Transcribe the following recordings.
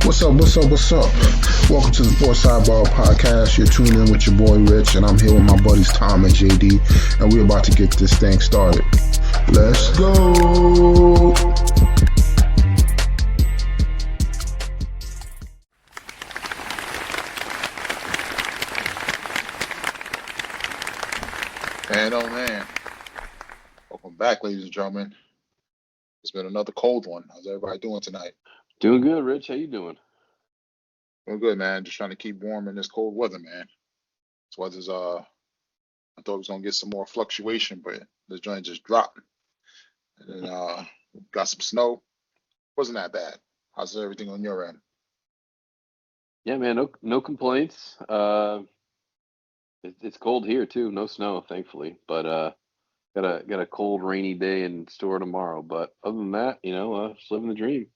What's up? What's up? What's up? Welcome to the Sports Sidebar Podcast. You're tuned in with your boy Rich, and I'm here with my buddies Tom and JD, and we're about to get this thing started. Let's go. Man, oh man. Welcome back, ladies and gentlemen. It's been another cold one. How's everybody doing tonight? Doing good, Rich. How you doing? Doing good, man. Just trying to keep warm in this cold weather, man. This weather's I thought it was gonna get some more fluctuation, but this joint just dropped. And then got some snow. Wasn't that bad. How's everything on your end? Yeah, man. No complaints. It's cold here too. No snow, thankfully. But got a cold, rainy day in store tomorrow. But other than that, just living the dream.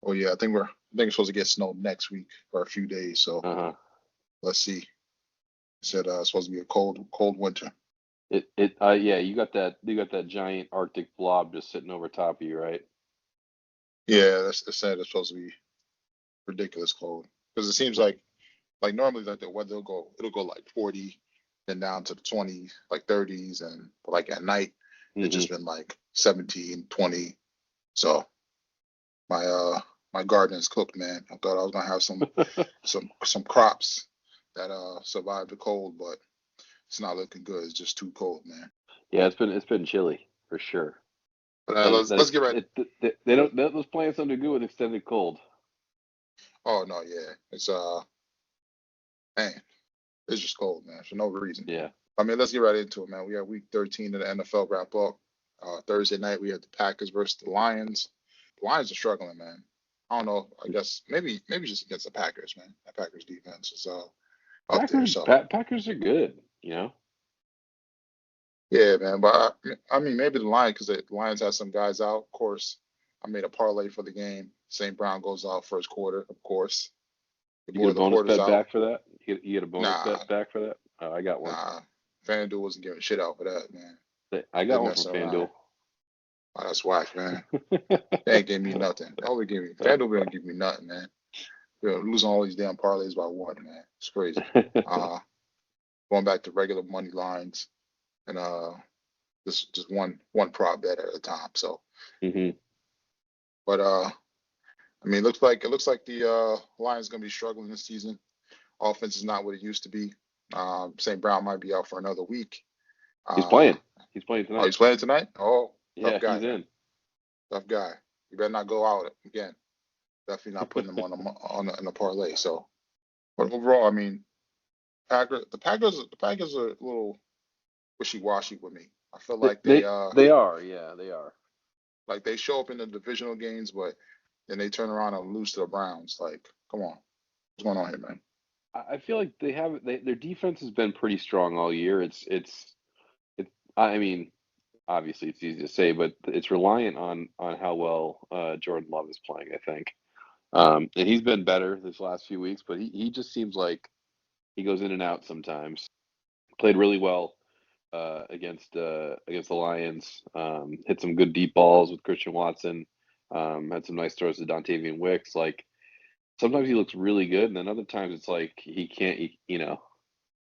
Oh yeah, I think we're supposed to get snow next week for a few days, so Uh-huh. let's see. It said it's supposed to be a cold winter. Yeah. You got that giant Arctic blob just sitting over top of you, right? Yeah, it said it's supposed to be ridiculous cold. Because it seems like normally like the weather it'll go like 40, then down to the 20s, like 30s, and like at night it's hmm just been like 17, 20. So my garden is cooked, man. I thought I was gonna have some crops that survive the cold, but it's not looking good. It's just too cold, man. Yeah, it's been chilly for sure. But let's That get right. they don't those plants don't do good with extended cold. Oh no, yeah, it's man, it's just cold, man, for no reason. Yeah. I mean, let's get right into it, man. We have week 13 of the NFL wrap up. Thursday night, we have the Packers versus the Lions. The Lions are struggling, man. I don't know. I guess maybe just against the Packers, man. The Packers defense is up there. So Packers are good. yeah, man. But I mean, maybe the Lions because the Lions have some guys out. Of course, I made a parlay for the game. St. Brown goes out first quarter, of course. The You get boy a bonus Laporta's bet out. back for that? You get a bonus Nah, bet back for that? Oh, I got one. nah. FanDuel wasn't giving shit out for that, man. I They're got one from messing around. FanDuel. Oh, that's whack, man. They ain't giving me nothing. They only give me FanDuel didn't give me nothing, man. We're losing all these damn parlays by one, man. It's crazy. Uh Going back to regular money lines and just one prop bet at a time. So hmm but I mean it looks like the Lions gonna be struggling this season. Offense is not what it used to be. St. Brown might be out for another week. He's Uh playing. He's playing oh, tonight. he's playing tonight? Oh, tough Yeah, guy he's then. in. Tough guy. You better not go out again. Definitely not putting him on a parlay. So but overall, I mean the Packers are a little wishy-washy with me. I feel They like they, they are. Yeah, they are. they show up in the divisional games, but then they turn around and lose to the Browns. Like, come on, what's going on here, man? I feel like their defense has been pretty strong all year. I mean, obviously it's easy to say, but it's reliant on how well Jordan Love is playing, I think. And he's been better this last few weeks, but he just seems like he goes in and out sometimes. Played really well against the Lions. Hit some good deep balls with Christian Watson. Had some nice throws to Dontavian Wicks. Like sometimes he looks really good, and then other times it's like he can't.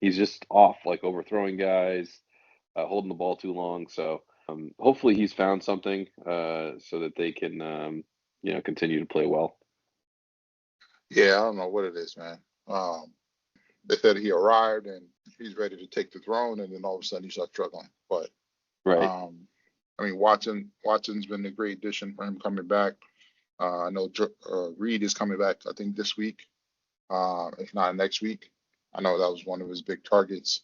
He's just off, like overthrowing guys, holding the ball too long. So hopefully he's found something so that they can continue to play well. Yeah, I don't know what it is, man. Um, they said he arrived and he's ready to take the throne, and then all of a sudden he starts struggling. But Right. um, I mean, Watson's been a great addition for him coming back. I know Reed is coming back. I think this week, if not next week. I know that was one of his big targets.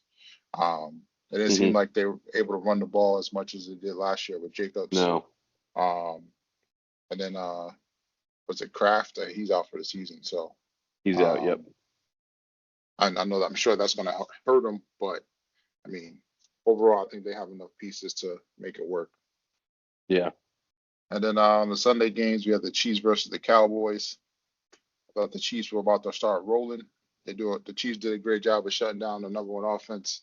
It didn't seem hmm like they were able to run the ball as much as they did last year with Jacobs. No, Um, and then was it Kraft? He's out for the season. So he's out. Yep. um, I know that I'm sure that's going to hurt him. But I mean, overall, I think they have enough pieces to make it work. Yeah. And then on the Sunday games, we have the Chiefs versus the Cowboys. I thought the Chiefs were about to start rolling. The Chiefs did a great job of shutting down the number one offense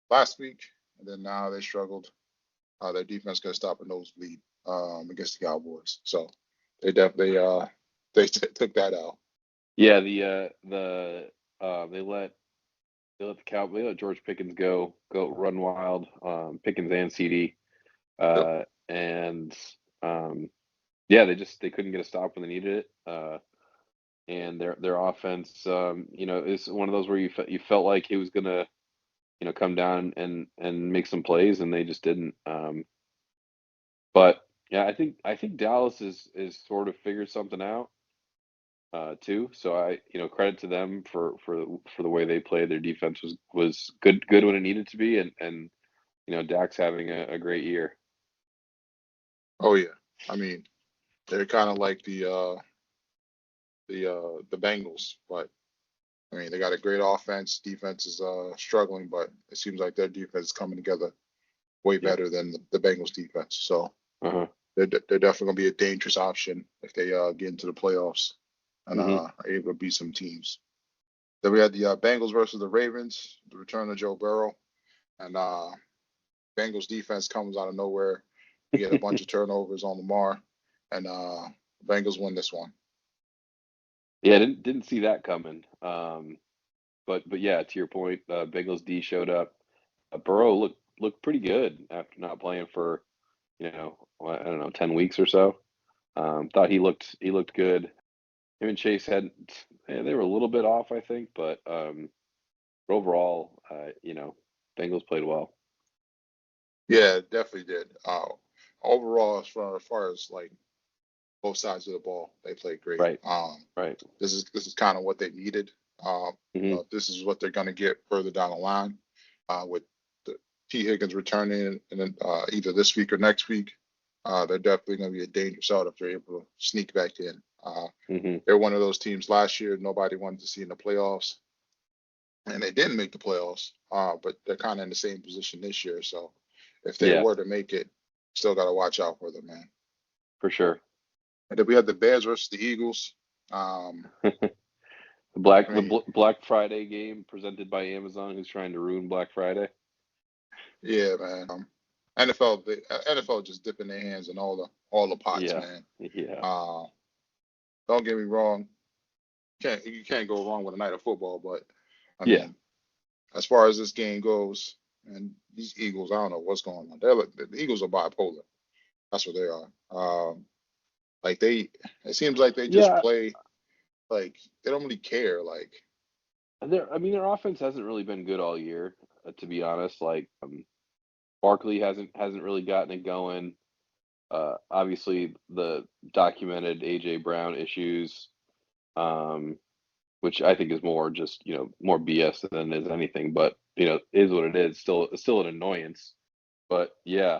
last week, and then now they struggled. Their defense could stop a nosebleed against the Cowboys. So they definitely took that out. Yeah, they let George Pickens go run wild, Pickens and CD, Yep. and yeah, they couldn't get a stop when they needed it, and their offense, is one of those where you felt like he was gonna come down and make some plays, and they just didn't. But yeah, I think Dallas is sort of figured something out, too. So credit to them for the way they played. Their defense was good when it needed to be, and Dak's having a great year. Oh yeah. I mean, they're kind of like the Bengals, but I mean, they got a great offense. Defense is struggling, but it seems like their defense is coming together way Yep. better than the Bengals defense. So Uh-huh. they're definitely gonna be a dangerous option if they get into the playoffs and Hmm. are able to beat some teams. Then we had the Bengals versus the Ravens, the return of Joe Burrow, and Bengals defense comes out of nowhere. We get a bunch of turnovers on Lamar, and Bengals win this one. Yeah, didn't see that coming. But yeah, to your point, Bengals D showed up. Burrow looked pretty good after not playing for I don't know, 10 weeks or so. Thought he looked good. Him and Chase they were a little bit off, I think, but overall, Bengals played well. Yeah, definitely did. Overall, as far as like both sides of the ball, they played great. Right, right. This is kind of what they needed. Hmm. This is what they're going to get further down the line with the T. Higgins returning, and then either this week or next week. They're definitely going to be a dangerous out if they're able to sneak back in. Hmm. They're one of those teams last year nobody wanted to see in the playoffs, and they didn't make the playoffs. But they're kind of in the same position this year. So if they Yeah, were to make it, still got to watch out for them, man. for sure. And then we had the Bears versus the Eagles. Um, I mean, Black Friday game presented by Amazon, who's trying to ruin Black Friday. yeah, man. NFL just dipping their hands in all the pots, Yeah, man. yeah, Uh, don't get me wrong. You can't go wrong with a night of football, but I yeah. mean, as far as this game goes, and these Eagles, I don't know what's going on. The Eagles are bipolar. That's what they are. Like it seems like they just Yeah, play like they don't really care. Like, their offense hasn't really been good all year, to be honest. Like, Barkley hasn't really gotten it going. Obviously, the documented AJ Brown issues, um, which I think is more just more BS than it is anything. But is what it is. It's still an annoyance. But yeah,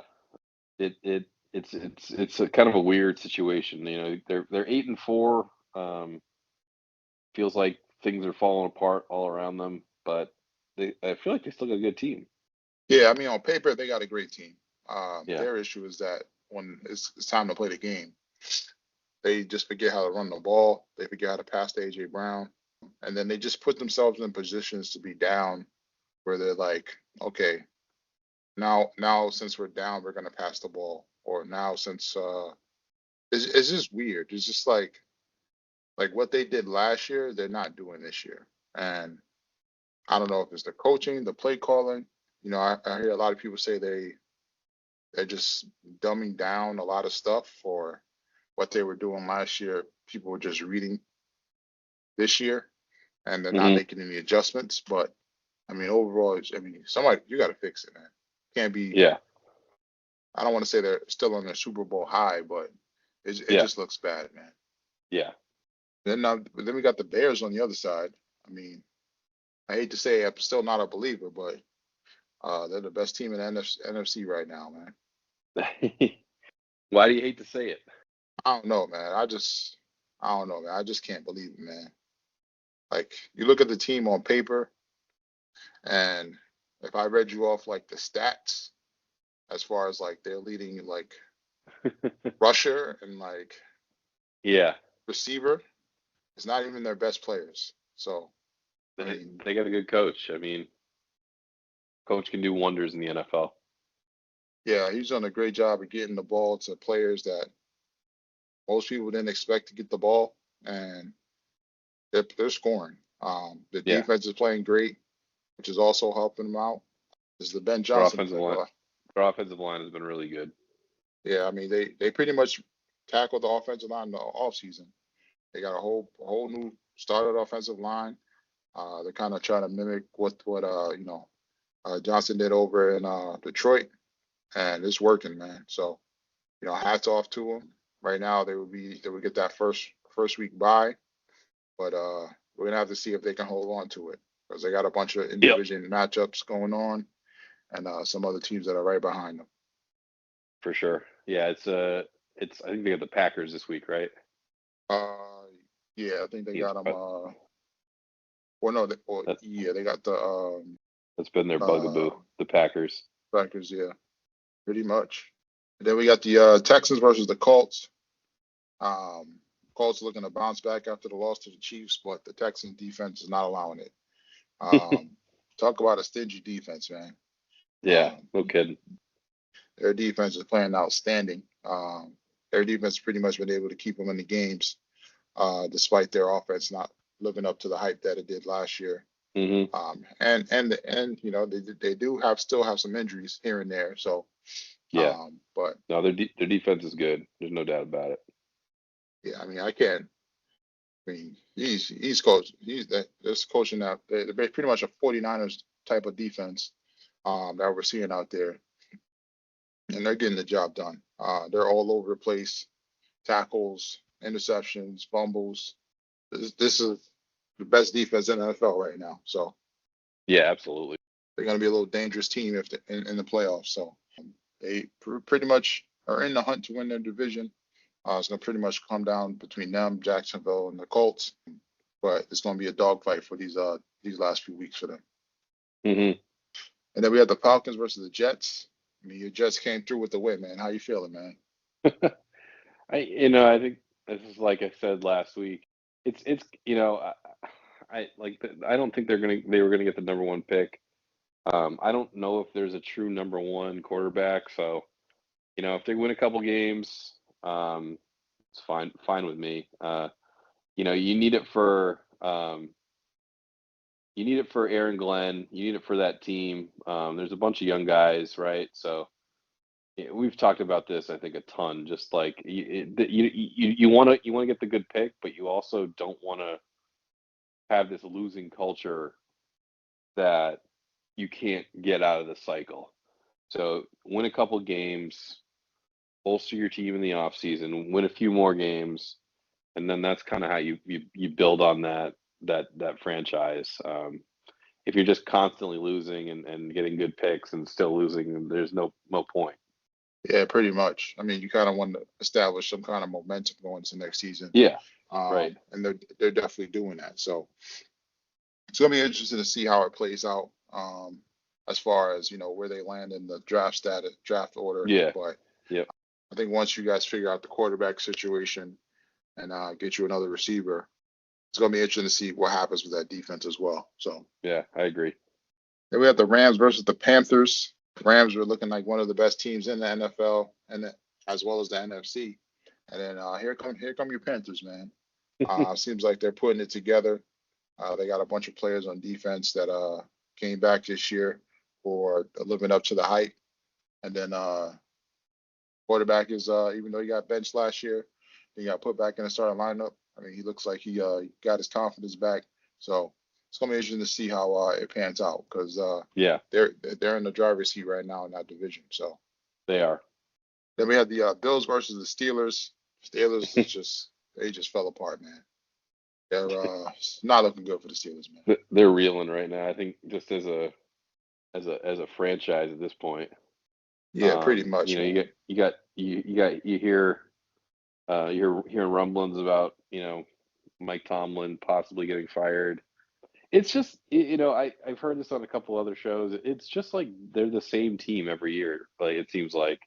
it's a kind of a weird situation. They're 8-4. Feels like things are falling apart all around them, but I feel like they still got a good team. yeah, I mean, on paper they got a great team. Yeah. Their issue is that when it's time to play the game, they just forget how to run the ball. They forget how to pass to AJ Brown, and then they just put themselves in positions to be down where they're like, okay, now since we're down, we're gonna pass the ball, or now since it's just weird. It's just like what they did last year, they're not doing this year, and I don't know if it's the coaching, the play calling. I hear a lot of people say they're just dumbing down a lot of stuff for what they were doing last year. People were just reading this year, and they're not Hmm. making any adjustments. But I mean, overall, I mean, somebody you got to fix it, man. Can't be. Yeah. I don't want to say they're still on their Super Bowl high, but it Yeah. just looks bad, man. Yeah. Then we got the Bears on the other side. I mean, I hate to say I'm still not a believer, but they're the best team in the NFC right now, man. Why do you hate to say it? I don't know, man. I don't know, man. I just can't believe it, man. Like you look at the team on paper, and if I read you off like the stats as far as like they're leading like rusher and like Yeah. receiver, it's not even their best players. So I They, mean, they got a good coach. I mean, coach can do wonders in the NFL. yeah, he's done a great job of getting the ball to players that most people didn't expect to get the ball, and they're scoring. The Yeah, defense is playing great, which is also helping them out. This is the Ben our Johnson offensive effect. line, our offensive line has been really good. Yeah, I mean they pretty much tackled the offensive line in the offseason. They got a whole new started offensive line. They're kind of trying to mimic what Johnson did over in Detroit, and it's working, man. So hats off to them. Right now, they would get that first week bye, but we're gonna have to see if they can hold on to it because they got a bunch of in Yep, division matchups going on, and some other teams that are right behind them. for sure. Yeah, it's I think they got the Packers this week, right? Uh, yeah, I think they Yes, got them. but Well, no, that yeah, they got the that's been their uh bugaboo, the Packers. Packers, yeah, pretty much. And then we got the Texans versus the Colts. Um, Colts looking to bounce back after the loss to the Chiefs, but the Texans defense is not allowing it. Um, Talk about a stingy defense, man. Yeah, Um, no kidding. their defense is playing outstanding. Their defense pretty much been able to keep them in the games, despite their offense not living up to the hype that it did last year. Hmm. And they do still have some injuries here and there. So, Yeah, but no, their defense is good. There's no doubt about it. yeah, I mean, I can't. I mean, he's coach. This coaching that they're pretty much a 49ers type of defense that we're seeing out there, and they're getting the job done. They're all over the place, tackles, interceptions, fumbles. This is the best defense in the NFL right now. So Yeah, absolutely. they're going to be a little dangerous team if in the playoffs. So they pretty much are in the hunt to win their division. It's going to pretty much come down between them, Jacksonville, and the Colts. But it's going to be a dogfight for these last few weeks for them. Hmm. And then we have the Falcons versus the Jets. I mean, your Jets came through with the win, man. How you feeling, man? I think this is like I said last week. It's I don't think they were gonna get the number one pick. I don't know if there's a true number one quarterback. So if they win a couple games, it's fine with me. You need it for Aaron Glenn. You need it for that team. There's a bunch of young guys, right? So yeah, we've talked about this, I think, a ton. Just like you want to get the good pick, but you also don't want to have this losing culture that you can't get out of the cycle. So win a couple games, bolster your team in the off season, win a few more games, and then that's kind of how you build on that franchise. If you're just constantly losing and getting good picks and still losing, there's no point. Yeah, pretty much. I mean, you kind of want to establish some kind of momentum going into next season, Yeah, right. and they're definitely doing that. So it's gonna be interesting to see how it plays out, as far as where they land in the draft order. Yeah, But yep, I think once you guys figure out the quarterback situation and get you another receiver, it's gonna be interesting to see what happens with that defense as well. So yeah, I agree. then we have the Rams versus the Panthers. Rams are looking like one of the best teams in the NFL and as well as the NFC. And then here come your Panthers, man. Seems like they're putting it together. They got a bunch of players on defense that came back this year for living up to the hype. And then quarterback is even though he got benched last year, he got put back in the starting lineup. I mean, he looks like he got his confidence back. So it's gonna be interesting to see how it pans out because Yeah, they're in the driver's seat right now in that division. So they are. then we had the Bills versus the Steelers. Steelers is they just fell apart, man. They're not looking good for the Steelers, man. They're reeling right now. I think just as a franchise at this point. Yeah, pretty much, man. You hear you're hearing rumblings about Mike Tomlin possibly getting fired. It's just I've heard this on a couple other shows. It's just like they're the same team every year. Like it seems like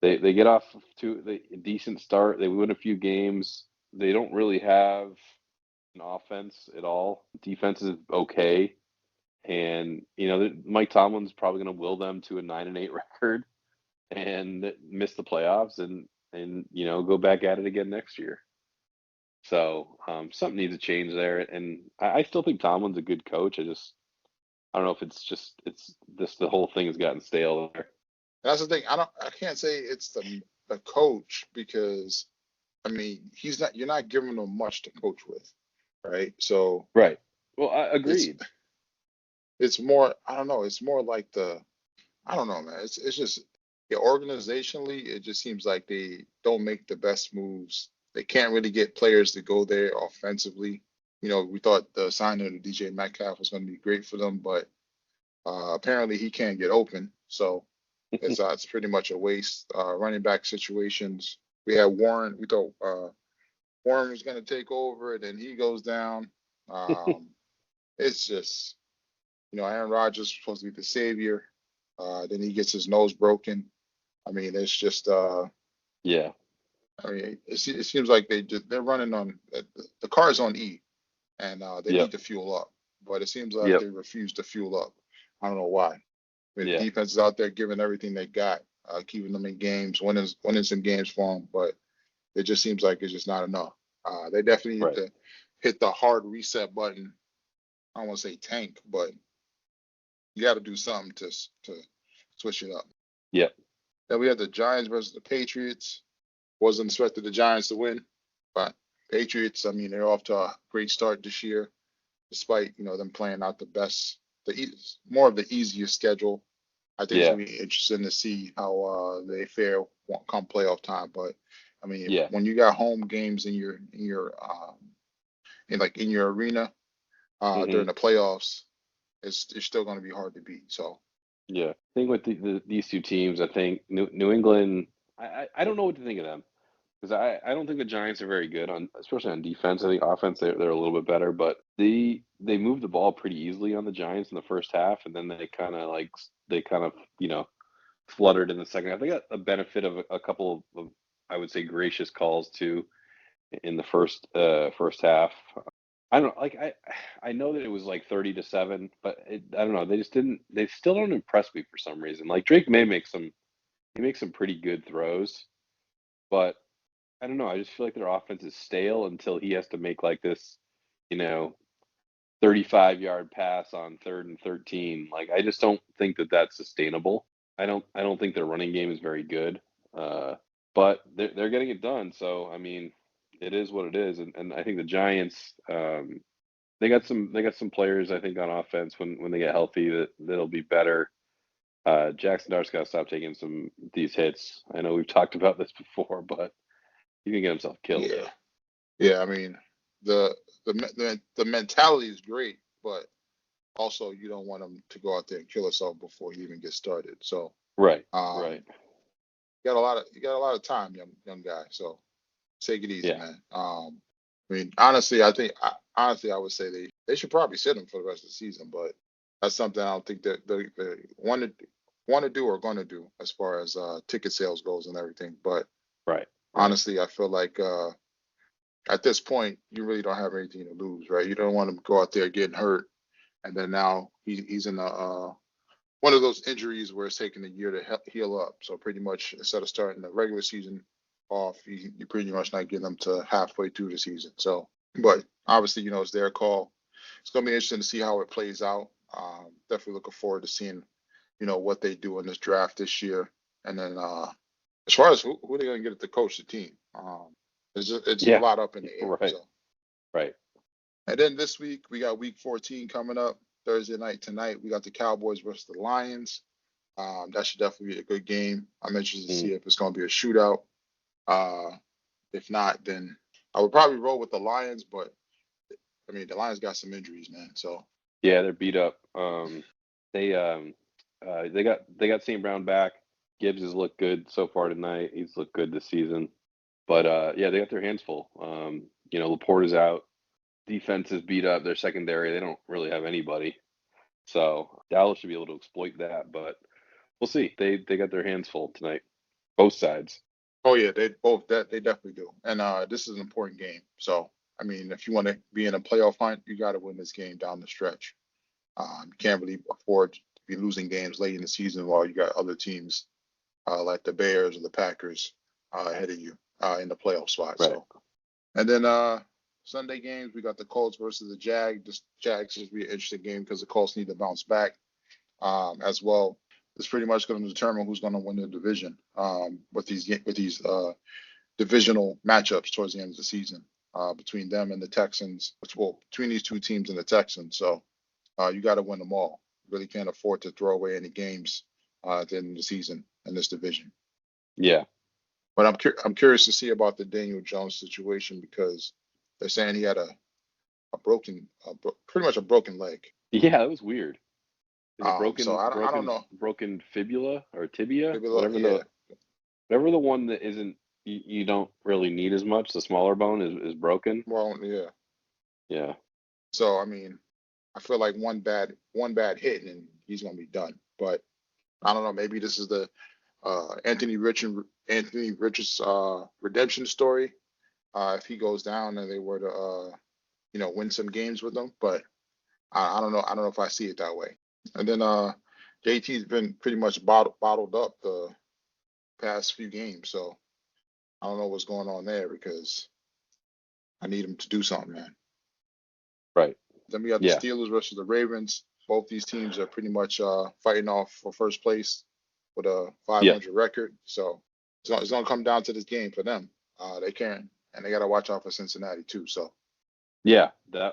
they get off to a decent start. They win a few games. They don't really have an offense at all. Defense is okay, and Mike Tomlin's probably going to will them to a 9-8 record and miss the playoffs and go back at it again next year. So something needs to change there. And I still think Tomlin's a good coach. I don't know if it's this the whole thing has gotten stale there. That's the thing. I can't say it's the coach because I mean you're not giving him much to coach with, right? So Right. Well, it's agreed. it's more I don't know. It's more like I don't know, man. It's just yeah, organizationally, it just seems like they don't make the best moves. They can't really get players to go there offensively. You know, we thought the signing of DJ Metcalf was going to be great for them, but apparently he can't get open. So it's pretty much a waste. Running back situations. We had Warren. We thought Warren was going to take over, and then he goes down. Um, it's just Aaron Rodgers was supposed to be the savior. Then he gets his nose broken. I mean, it's just Yeah. I mean, it seems like they're running on the car's on E, and they Yep. need to fuel up, but it seems like Yep. they refuse to fuel up. I don't know why. I mean, the Yeah. defense is out there giving everything they got, keeping them in games, winning some games for them, but it just seems like it's just not enough. They definitely need Right. to hit the hard reset button. I don't want to say tank, but you got to do something to switch it up. Yep. Then we had the Giants versus the Patriots. Wasn't expecting the Giants to win, but Patriots, I mean, they're off to a great start this year, despite them playing out more of the easier schedule. I think it's Yeah. gonna be interesting to see how they fare come playoff time. But I mean, Yeah. when you got home games in your arena Hmm. during the playoffs, it's still going to be hard to beat. So Yeah. I think with these two teams, I think New England. I don't know what to think of them because I don't think the Giants are very good especially on defense. I think offense they're a little bit better, but they moved the ball pretty easily on the Giants in the first half, and then they kind of fluttered in the second half. They got a benefit of a couple of I would say gracious calls too in the first half. I don't like I know that it was like 30-7, but I don't know. They just didn't. They still don't impress me for some reason. Like Drake May makes some pretty good throws, but I don't know. I just feel like their offense is stale until he has to make like this, you know, 35-yard pass on 3rd and 13. Like I just don't think that that's sustainable. I don't think their running game is very good. Uh, but they're getting it done. So I mean, it is what it is. And I think the Giants, they got some players I think on offense when they get healthy that'll be better. Jackson Dart's got to stop taking these hits. I know we've talked about this before, but he can get himself killed. yeah, yeah. I mean, the mentality is great, but also you don't want him to go out there and kill himself before he even gets started. So Right, um, right. you got a lot of time, young guy. So take it easy, Yeah, man. I mean, honestly, I would say they should probably sit him for the rest of the season, but that's something I don't think that they want to do or going to do as far as ticket sales goes and everything. But right, right, honestly, I feel like at this point you really don't have anything to lose, right? You don't want him to go out there getting hurt, and then now he's in one of those injuries where it's taking a year to heal up. So pretty much instead of starting the regular season off, you pretty much not getting them to halfway through the season. So, but obviously, it's their call. It's going to be interesting to see how it plays out. Definitely looking forward to seeing, what they do in this draft this year. And then as far as who they're going to get to coach the team, it's a yeah, lot up in the air. right, So, right. and then this week we got week 14 coming up Thursday night tonight. We got the Cowboys versus the Lions. That should definitely be a good game. I'm interested to Mm. see if it's going to be a shootout. If not, then I would probably roll with the Lions. But I mean, the Lions got some injuries, man. So Yeah, they're beat up. They they got St. Brown back. Gibbs has looked good so far tonight. He's looked good this season. But yeah, they got their hands full. Laporte is out. Defense is beat up. Their secondary, they don't really have anybody. So Dallas should be able to exploit that, but we'll see. They got their hands full tonight, both sides. oh yeah, they definitely do. And this is an important game. So I mean, if you want to be in a playoff hunt, you got to win this game down the stretch. You can't really afford to be losing games late in the season while you got other teams like the Bears or the Packers ahead of you in the playoff spot. Right. So, and then Sunday games, we got the Colts versus the Jags. The Jags should be an interesting game because the Colts need to bounce back as well. It's pretty much going to determine who's going to win the division with these divisional matchups towards the end of the season between them and the Texans. Between these two teams and the Texans. So you got to win them all. Really can't afford to throw away any games at the end of the season in this division. Yeah. But I'm curious to see about the Daniel Jones situation because they're saying he had pretty much a broken leg. Yeah, that was weird. Is it broken, So I don't know. broken fibula or tibia? Fibula, yeah. Whatever the one that isn't, you don't really need as much. The smaller bone is broken. Well, yeah. Yeah. So I mean, I feel like one bad hit and he's gonna be done. But I don't know. Maybe this is the Anthony Richards redemption story. If he goes down and they were to win some games with them, but I don't know. I don't know if I see it that way. And then JT's been pretty much bottled up the past few games, so I don't know what's going on there because I need him to do something, man. Right. Then we got the Steelers versus the Ravens. Both these teams are pretty much fighting off for first place with a 500 record. So it's going to come down to this game for them. They can't, and they got to watch out for Cincinnati too. So yeah, this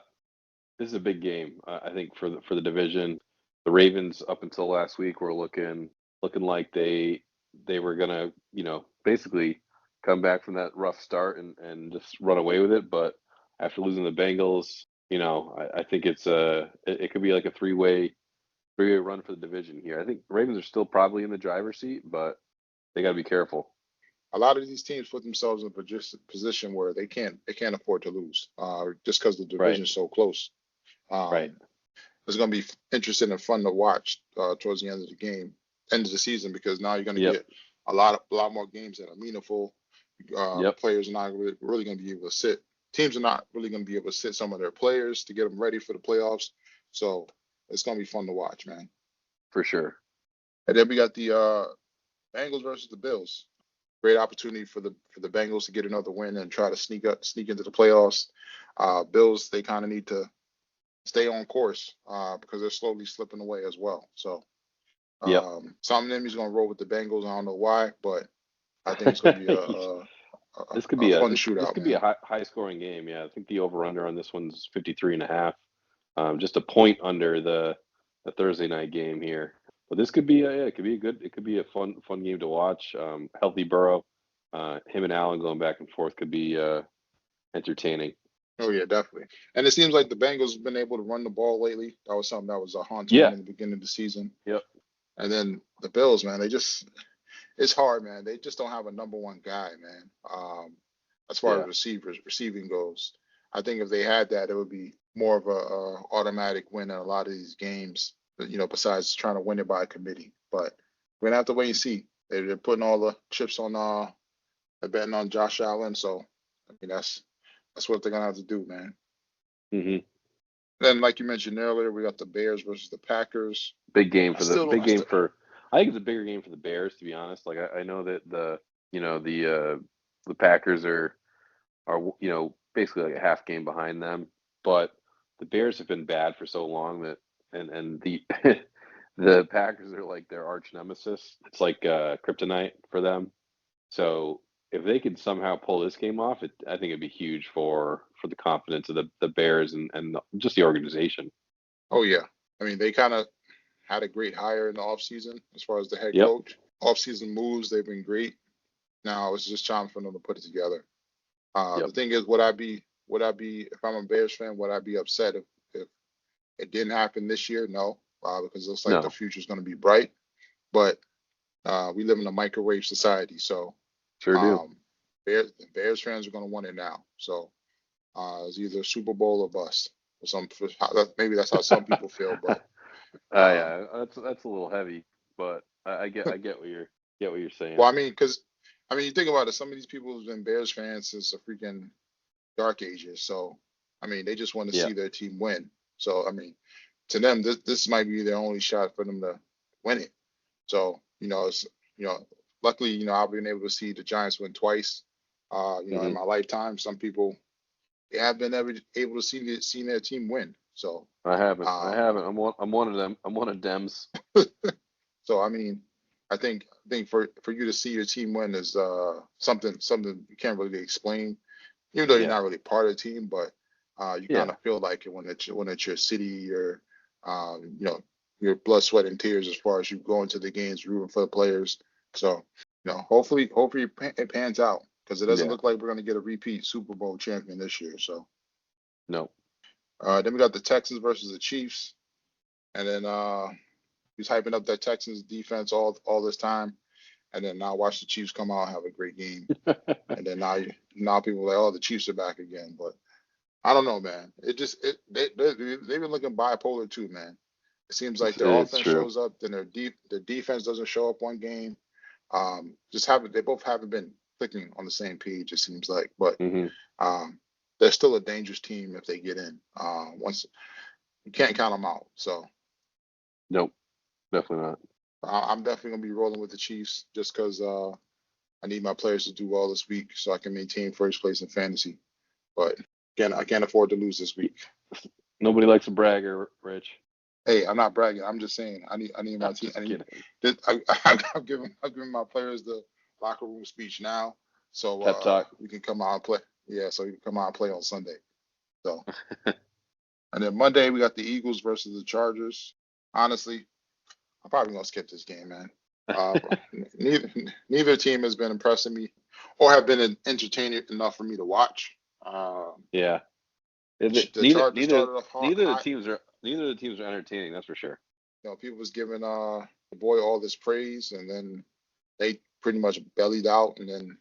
is a big game. I think for the division. The Ravens up until last week were looking like they were gonna basically come back from that rough start and just run away with it. But after losing the Bengals, I think it could be like a three-way run for the division here. I think the Ravens are still probably in the driver's seat, but they got to be careful. A lot of these teams put themselves in a position where they can't afford to lose just because the division is so close. Right. It's going to be interesting and fun to watch towards the end of the season, because now you're going to get a lot more games that are meaningful. Players are not really going to be able to sit. Teams are not really going to be able to sit some of their players to get them ready for the playoffs. So it's going to be fun to watch, man. For sure. And then we got the Bengals versus the Bills. Great opportunity for the Bengals to get another win and try to sneak into the playoffs. Bills, they kind of need to stay on course because they're slowly slipping away as well. So some of them he's going to roll with the Bengals. I don't know why, but I think it's going to be a fun shootout. This could be a high scoring game. Yeah, I think the over under on this one's 53.5. Just a point under the Thursday night game here. But this could be it could be a fun game to watch. Healthy Burrow, him and Allen going back and forth could be entertaining. Oh yeah, definitely. And it seems like the Bengals have been able to run the ball lately. That was something that was a haunting in the beginning of the season. Yep. And then the Bills, man, it's hard, man. They just don't have a number one guy, man. As far as receiving goes, I think if they had that, it would be more of a automatic win in a lot of these games. Besides trying to win it by committee. But we're gonna have to wait and see. They're putting all the chips on. They're betting on Josh Allen. So I mean that's what they're gonna have to do, man. Mm-hmm. Then, like you mentioned earlier, we got the Bears versus the Packers. Big game for I think it's a bigger game for the Bears, to be honest. Like I know that the Packers are basically like a half game behind them, but the Bears have been bad for so long that and the the Packers are like their arch nemesis. It's like kryptonite for them. So if they could somehow pull this game off, I think it'd be huge for the confidence of the Bears and just the organization. Oh yeah, I mean they kind of had a great hire in the offseason as far as the head coach. Offseason moves, they've been great. Now it's just time for them to put it together. The thing is, would I be if I'm a Bears fan, would I be upset if it didn't happen this year? No, because it looks like the future's going to be bright. But we live in a microwave society, so sure do. Bears fans are going to want it now. So it's either Super Bowl or bust. Maybe that's how some people feel. But that's a little heavy, but I get what you're saying. Well, you think about it. Some of these people have been Bears fans since the freaking dark ages. So I mean, they just want to see their team win. So, I mean, to them, this might be their only shot for them to win it. So, luckily, I've been able to see the Giants win twice, in my lifetime. Some people, they have been ever able to see their team win. So, I haven't. I um, haven't. I'm one of them. I'm one of Dems. so I mean, I think for you to see your team win is something you can't really explain, even though you're Yeah. not really part of the team, but you kind Yeah. of feel like it when it's your city, your blood, sweat, and tears as far as you go into the games rooting for the players. So, hopefully it pans out because it doesn't Yeah. look like we're gonna get a repeat Super Bowl champion this year. So, No. then we got the Texans versus the Chiefs, and then he's hyping up that Texans defense all this time, and then now watch the Chiefs come out and have a great game, and then now people are like, oh, the Chiefs are back again, but I don't know, man. They've been looking bipolar too, man. It seems like their It's offense true. shows up, then their defense doesn't show up one game. They both haven't been clicking on the same page. It seems like, but Hmm. um, they're still a dangerous team if they get in. Once you can't count them out. So Nope. Definitely not. I'm definitely gonna be rolling with the Chiefs just because I need my players to do well this week so I can maintain first place in fantasy. But again, I can't afford to lose this week. Nobody likes a bragger, Rich. Hey, I'm not bragging. I'm just saying I need my I'm team. just kidding. I'm giving my players the locker room speech now, so Pep talk. we can come out and play. Yeah, so we can come out and play on Sunday. So and then Monday we got the Eagles versus the Chargers. Honestly, I'm probably gonna skip this game, man. Uh, neither team has been impressing me or have been entertaining enough for me to watch. Yeah. The Neither Chargers neither started off neither of the hot. teams are entertaining. That's for sure. People was giving the boy all this praise, and then they pretty much bellied out. And then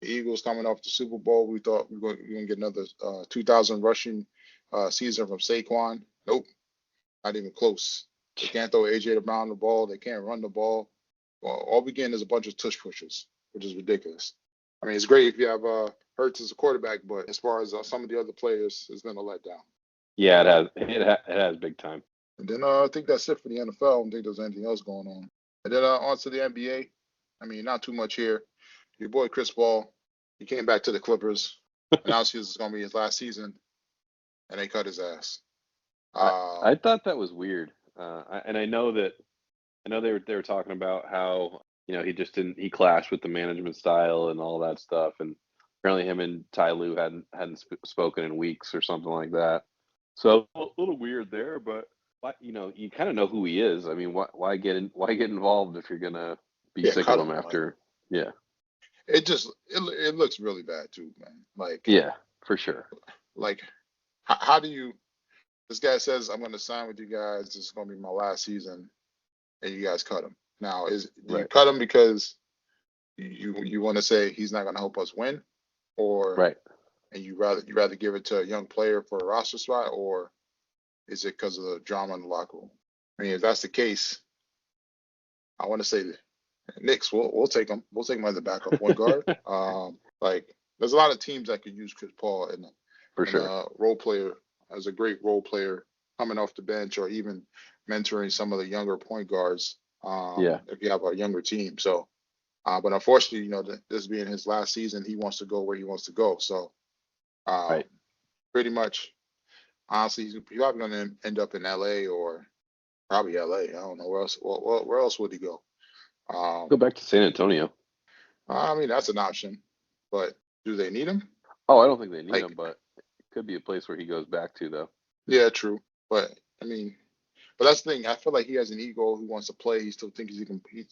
the Eagles coming off the Super Bowl, we thought we were going to get another 2,000 rushing season from Saquon. Nope, not even close. They can't throw AJ Brown the ball. They can't run the ball. Well, all we getting is a bunch of tush pushers, which is ridiculous. I mean, it's great if you have Hurts as a quarterback, but as far as some of the other players, it's been a letdown. Yeah, it has. It has big time. And then I think that's it for the NFL. I don't think there's anything else going on. And then on to the NBA. I mean, not too much here. Your boy Chris Paul, he came back to the Clippers, announced this was going to be his last season, and they cut his ass. I thought that was weird. I know they were talking about how he clashed with the management style and all that stuff, and apparently him and Ty Lue hadn't spoken in weeks or something like that. So a little weird there, but you kind of know who he is. I mean, why get involved if you're gonna be Yeah, sick of cut him him. after? Yeah, It looks really bad too, man. yeah, for sure. Like how do you? This guy says I'm going to sign with you guys. This is going to be my last season, and you guys cut him. Now, do you Right, cut him because you want to say he's not going to help us win, or right. and you rather give it to a young player for a roster spot, or is it because of the drama in the locker room? I mean, if that's the case, I want to say that Knicks, we'll take him. We'll take him as a backup point guard. There's a lot of teams that could use Chris Paul For and sure. a role player as a great role player coming off the bench or even mentoring some of the younger point guards. Yeah, If you have a younger team, so. But unfortunately, this being his last season, he wants to go where he wants to go. So, um, right. pretty much, honestly, he's probably going to end up in LA or probably LA. I don't know where else. Where else would he go? Go Um, back to San Antonio. I mean, that's an option, but do they need him? Oh, I don't think they need Like, him, but it could be a place where he goes back to, though. yeah, true. But I mean, but that's the thing. I feel like he has an ego. He wants to play. He still thinks he can. He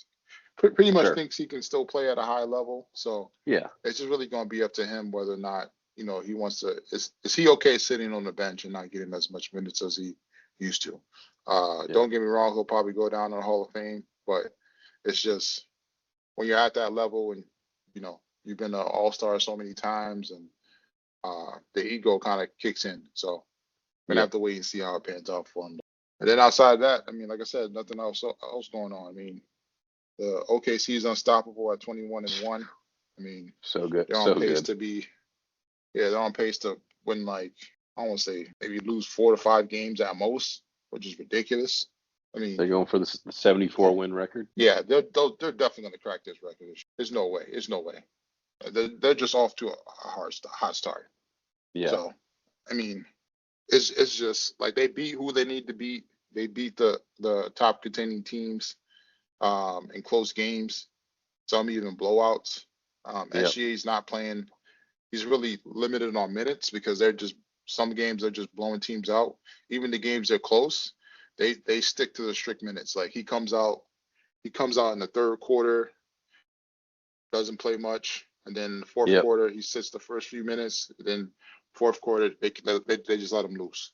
pretty much Sure. thinks he can still play at a high level. So Yeah. it's just really going to be up to him whether or not he wants to. Is he okay sitting on the bench and not getting as much minutes as he used to? Yeah. Don't get me wrong. He'll probably go down in the Hall of Fame, but it's just when you're at that level and you've been an all-star so many times and the ego kind of kicks in. So we're gonna Yeah. have to wait and see how it pans out for him. And then outside of that, I mean, like I said, nothing else going on. I mean, the OKC is unstoppable at 21-1. I mean, So good. they're on So pace good. to be, yeah, they're on pace to win like I want to say maybe lose 4 to 5 games at most, which is ridiculous. I mean, They're going for the 74 win record. yeah, they're definitely gonna crack this record. There's no way. There's no way. They're just off to a hot start. Yeah. So I mean, it's just like they beat who they need to beat. They beat the top contending teams in close games, some even blowouts. Yep. SGA is not playing. He's really limited on minutes because they're just some games they're just blowing teams out. Even the games they're close, they stick to the strict minutes. Like he comes out in the third quarter, doesn't play much, and then in the fourth Yep. quarter he sits the first few minutes. Then fourth quarter they just let him loose.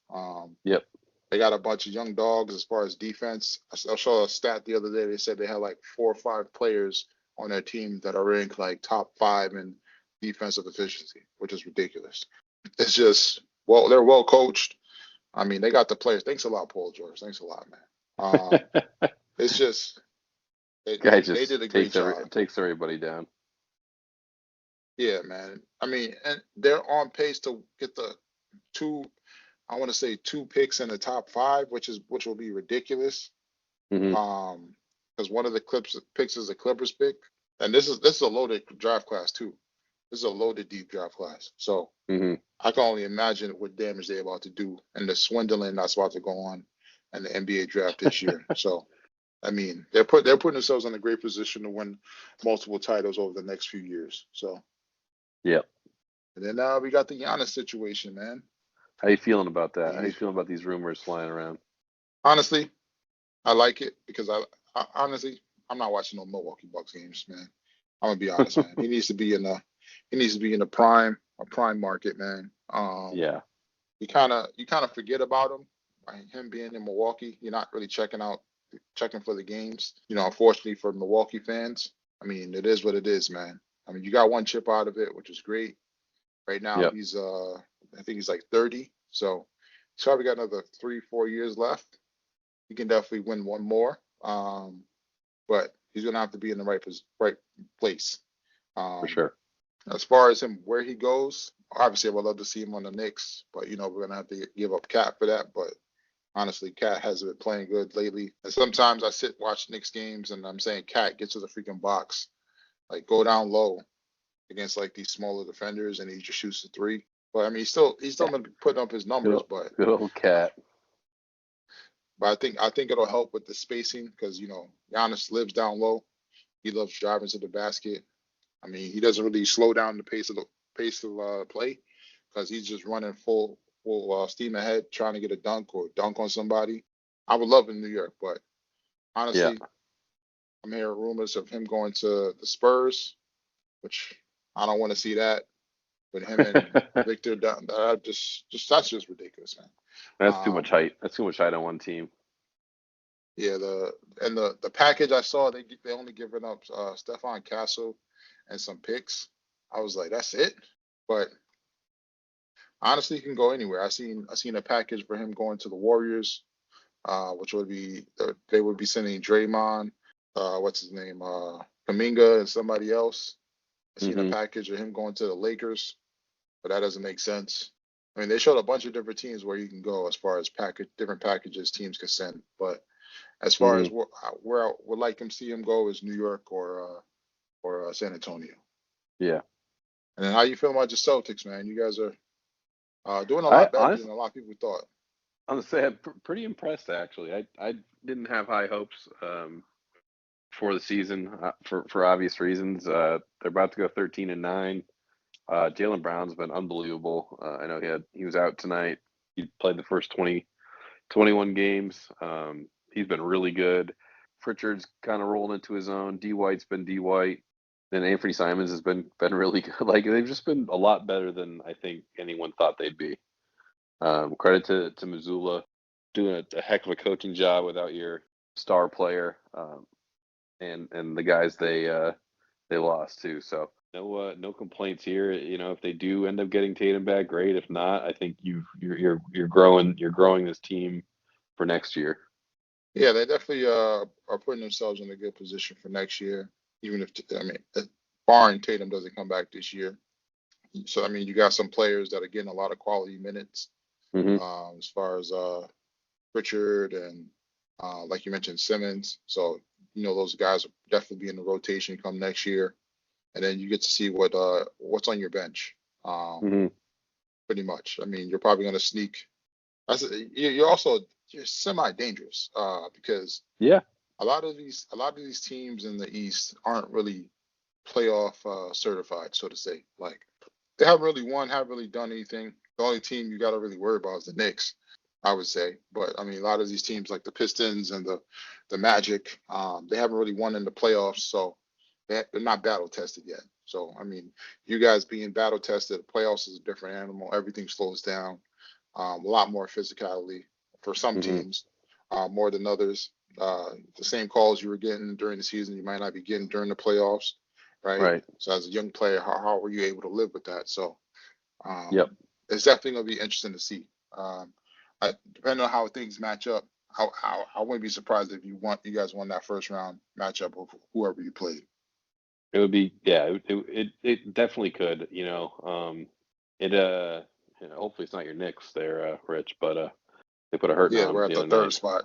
Yep. They got a bunch of young dogs as far as defense. I saw a stat the other day. They said they had like 4 or 5 players on their team that are ranked like top 5 in defensive efficiency, which is ridiculous. It's just they're well coached. I mean, they got the players. Thanks a lot, Paul George. Thanks a lot, man. It's just Guy they just did a great job. takes everybody down. Yeah, man. I mean, and they're on pace to get the two. I want to say 2 picks in the top 5, which will be ridiculous. Hmm. Because one of the picks is a Clippers pick, and this is a loaded draft class too. This is a loaded deep draft class. So Hmm. I can only imagine what damage they're about to do and the swindling that's about to go on in the NBA draft this year. So I mean, they're putting themselves in a great position to win multiple titles over the next few years. So Yep. and then we got the Giannis situation, man. How you feeling about that? How you He's feeling about these rumors flying around? honestly, I like it because I honestly I'm not watching no Milwaukee Bucks games, man. I'm gonna be honest, man. He needs to be in a prime market, man. Yeah. You kind of forget about him. Right? Him being in Milwaukee, you're not really checking for the games. Unfortunately for Milwaukee fans, I mean, it is what it is, man. I mean, you got one chip out of it, which is great. Right now, Yep. he's I think he's like 30, so he's probably got another 3, 4 years left. He can definitely win one more, but he's gonna have to be in the right place. For Um, sure. as far as him where he goes, obviously I would love to see him on the Knicks, but we're gonna have to give up Cat for that. But honestly, Cat hasn't been playing good lately. And sometimes I sit watch Knicks games and I'm saying Cat get to the freaking box, like go down low against like these smaller defenders and he just shoots the three. But I mean he's still gonna be putting up his Good numbers, old, good old Cat. but I think it'll help with the spacing because Giannis lives down low. He loves driving to the basket. I mean, he doesn't really slow down the pace of play because he's just running full steam ahead, trying to get a dunk or dunk on somebody. I would love in New York, but Yeah. honestly, I'm hearing rumors of him going to the Spurs, which I don't want to see that. With him and Victor, that's just ridiculous, man. That's too much Um, height. That's too much height on one team. yeah, the package I saw, they only given up Stephon Castle and some picks. I was like, that's it. But honestly, he can go anywhere. I seen a package for him going to the Warriors, which would be they would be sending Draymond, what's his name, Kaminga, and somebody else. I seen a Hmm. package of him going to the Lakers, but that doesn't make sense. I mean, they showed a bunch of different teams where you can go as far as different packages teams can send. But as far Hmm. as where I would like him see him go is New York or San Antonio. Yeah. And then how you feel about the Celtics, man? You guys are doing a I lot better honestly, than a lot of people thought. I'm gonna say I'm pretty impressed actually. I didn't have high hopes for the season for obvious reasons. They're about to go 13-9. Jaylen Brown's been unbelievable. I know he was out tonight. He played the first 21 games. He's been really good. Pritchard's kind of rolling into his own. D White's been D White. Then Anthony Simons has been really good. Like they've just been a lot better than I think anyone thought they'd be. Credit to Missoula doing a heck of a coaching job without your star player and the guys they lost too. So no complaints here. If they do end up getting Tatum back, great. If not, I think you're growing this team for next year. Yeah, they definitely are putting themselves in a good position for next year. Even if I mean, barring Tatum doesn't come back this year. So I mean, you got some players that are getting a lot of quality minutes. Hmm. As far as Pritchard and like you mentioned Simmons. So those guys will definitely be in the rotation come next year. And then you get to see what's on your bench. Um, Hmm. pretty much. I mean, you're probably going to sneak. You're also you're semi-dangerous because Yeah. a lot of these teams in the East aren't really playoff certified, so to say. Like they haven't really won, haven't really done anything. The only team you got to really worry about is the Knicks, I would say. But I mean, a lot of these teams like the Pistons and the Magic, they haven't really won in the playoffs, so they're not battle tested yet. So I mean, you guys being battle tested, the playoffs is a different animal. Everything slows down, a lot more physicality for some Hmm. teams, more than others. The same calls you were getting during the season, you might not be getting during the playoffs, right? Right. So as a young player, how were you able to live with that? So Yep. it's definitely going to be interesting to see. Depending on how things match up, I wouldn't be surprised if you guys won that first round matchup of whoever you played. It would be, yeah, it definitely could, it, hopefully it's not your Knicks there, Rich, but, they put a hurting Yeah, on 'em we're at the the other third night. spot.